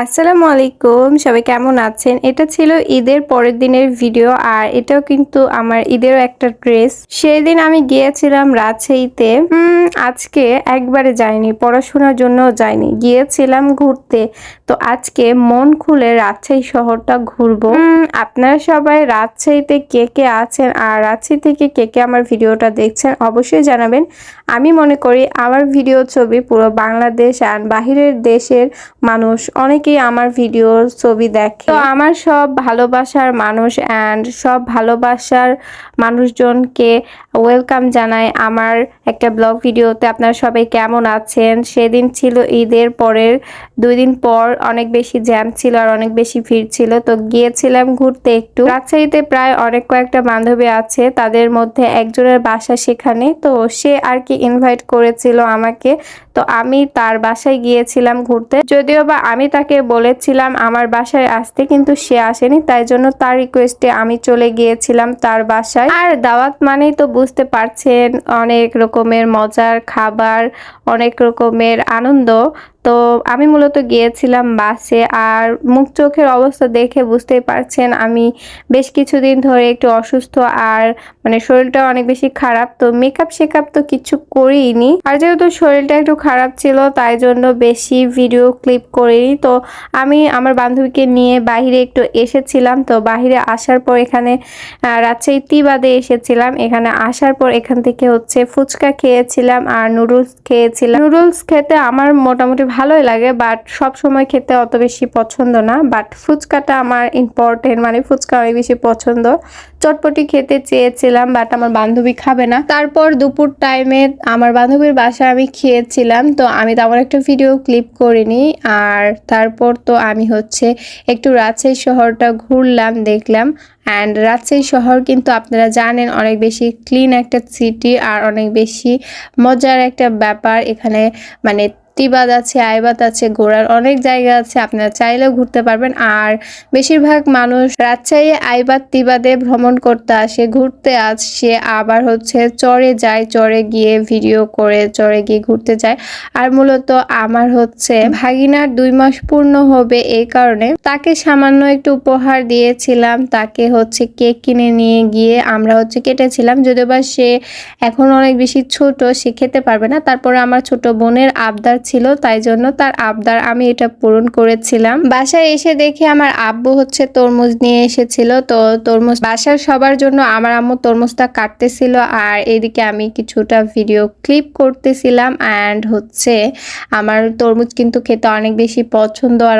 আসসালামু আলাইকুম, সবাই কেমন আছেন? এটা ছিল ঈদের পরের দিনের ভিডিও আর এটাও কিন্তু আমার ঈদেরও একটা ড্রেস। সেই দিন আমি গিয়েছিলাম রাজশাহীতে। আজকে একবারে যাইনি, পড়াশোনার জন্য যাইনি, গিয়েছিলাম ঘুরতে। তো আজকে মন খুলে রাজশাহী শহরটা ঘুরবো। আপনারা সবাই রাজশাহীতে কে কে আছেন আর রাজশাহী থেকে কে কে আমার ভিডিওটা দেখছেন অবশ্যই জানাবেন। আমি মনে করি আমার ভিডিও ছবি পুরো বাংলাদেশ আর বাহিরের দেশের মানুষ অনেকেই আমার ভিডিওর ছবি দেখে। তো আমার সব ভালোবাসার মানুষ অ্যান্ড সব ভালোবাসার মানুষজনকে ওয়েলকাম জানাই আমার একটা ব্লগ ভিডিওতে। আপনারা সবাই কেমন আছেন? সেদিন ছিল ঈদের পরের 2 দিন পর, অনেক বেশি জ্যাম ছিল আর অনেক বেশি ভিড় ছিল। তো গিয়েছিলাম ঘুরতে একটু। রাজশাহীতে প্রায় অনেক কয়েকটা বান্ধবী আছে, তাদের মধ্যে একজনের বাসা সেখানে। তো সে আর কি ইনভাইট করেছিল আমাকে, তো আমি তার বাসায় গিয়েছিলাম ঘুরতে। যদিও বা আমি তাকে বলেছিলাম আমার বাসায় আসতে, কিন্তু সে আসেনি, তাই জন্য তার রিকোয়েস্টে আমি চলে গিয়েছিলাম তার বাসায়। আর দাওয়াত মানেই তো বুঝতে পারছেন, অনেক রকমের মজার খাবার, অনেক রকমের আনন্দ। তো আমি মূলত গিয়েছিলাম বাসে। আর মুখ চোখের অবস্থা দেখে বুঝতেই পারছেন আমি বেশ কিছুদিন ধরে একটু অসুস্থ আর শরীরটা অনেক বেশি খারাপ। তো মেকআপ শেকআপ তো কিছু করিনি, আর যেহেতু শরীরটা একটু খারাপ ছিল তাই জন্য বেশি ভিডিও ক্লিপ করিনি। তো আমি আমার বান্ধবীকে নিয়ে বাহিরে একটু এসেছিলাম। তো বাহিরে আসার পর এখানে রাজশাহী তিবাদে এসেছিলাম। এখানে আসার পর এখান থেকে ফুচকা খেয়েছিলাম আর নুডলস খেয়েছিলাম। নুডলস খেতে আমার মোটামুটি ভালোই লাগে, বাট সব সময় খেতে অত বেশি পছন্দ না। বাট ফুচকাটা আমার ইম্পর্টেন্ট, ফুচকা অনেক বেশি পছন্দ। চটপটি খেতে চেয়েছিলাম, বাট আমার বান্ধবী খাবে না। তারপর দুপুর টাইমে আমার বান্ধবীর বাসায় আমি খেয়েছিলাম। তো আমি তেমন একটা ভিডিও ক্লিপ করিনি। আর তারপর তো আমি একটু রাজশাহী শহরটা ঘুরলাম, দেখলাম। অ্যান্ড রাজশাহী শহর কিন্তু আপনারা জানেন অনেক বেশি ক্লিন একটা সিটি আর অনেক বেশি মজার একটা ব্যাপার। এখানে তিবাদ আছে, আইবাদ আছে, ঘোরার অনেক জায়গা আছে, আপনারা চাইলেও ঘুরতে পারবেন। আর বেশিরভাগ মানুষ রাজশাহী আইবাদ তিবাদে ভ্রমণ করতে আসে, ঘুরতে আসে, আবার চরে যায়, চরে গিয়ে ভিডিও করে চরে গিয়ে ঘুরতে যায়। আর মূলত আমার ভাগিনার 2 মাস পূর্ণ হবে, এই কারণে তাকে সামান্য একটু উপহার দিয়েছিলাম। তাকে কেক কিনে নিয়ে গিয়ে আমরা কেটেছিলাম। যদিও বা সে এখন অনেক বেশি ছোট, সে খেতে পারবে না। তারপরে আমার ছোট বোনের আবদার ছিল, তাই জন্য তার আবদার আমি এটা পূরণ করেছিলাম। বাসায় এসে দেখি আমার আব্বু তরমুজ নিয়ে এসেছিল। তো তরমুজ বাসার সবার জন্য আমার আম্মু তরমুজটা কাটতেছিল, আর এদিকে আমি কিছুটা ভিডিও ক্লিপ করতেছিলাম। অ্যান্ড আমার তরমুজ কিন্তু খেতে অনেক বেশি পছন্দ আর